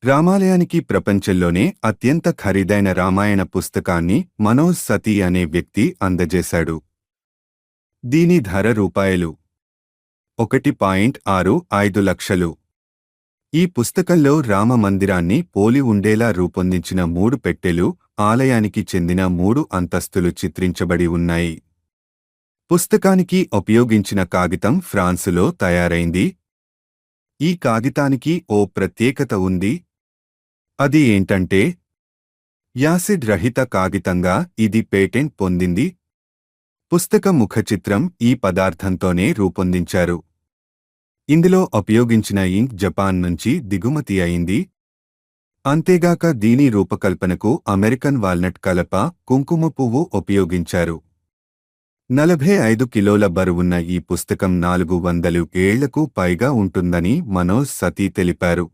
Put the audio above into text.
రామాలయానికి ప్రపంచంలోనే అత్యంత ఖరీదైన రామాయణ పుస్తకాన్ని మనోజ్ సతీ అనే వ్యక్తి అందజేశాడు. దీని ధర రూపాయలు 1.65 లక్షలు. ఈ పుస్తకంలో రామ మందిరాన్ని పోలి ఉండేలా రూపొందించిన 3 పెట్టెలు, ఆలయానికి చెందిన 3 అంతస్తులు చిత్రించబడి ఉన్నాయి. పుస్తకానికి ఉపయోగించిన కాగితం ఫ్రాన్సులో తయారైంది. ఈ కాగితానికి ఓ ప్రత్యేకత ఉంది. అది ఏంటంటే యాసిడ్ రహిత కాగితంగా ఇది పేటెంట్ పొందింది. పుస్తక ముఖచిత్రం ఈ పదార్థంతోనే రూపొందించారు. ఇందులో ఉపయోగించిన ఇంక్ జపాన్ నుంచి దిగుమతి అయింది. అంతేగాక దీని రూపకల్పనకు అమెరికన్ వాల్నట్ కలప, కుంకుమ పువ్వు ఉపయోగించారు. 45 కిలోల బరువున్న ఈ పుస్తకం 400 ఏళ్లకు పైగా ఉంటుందని మనోజ్ సతీ తెలిపారు.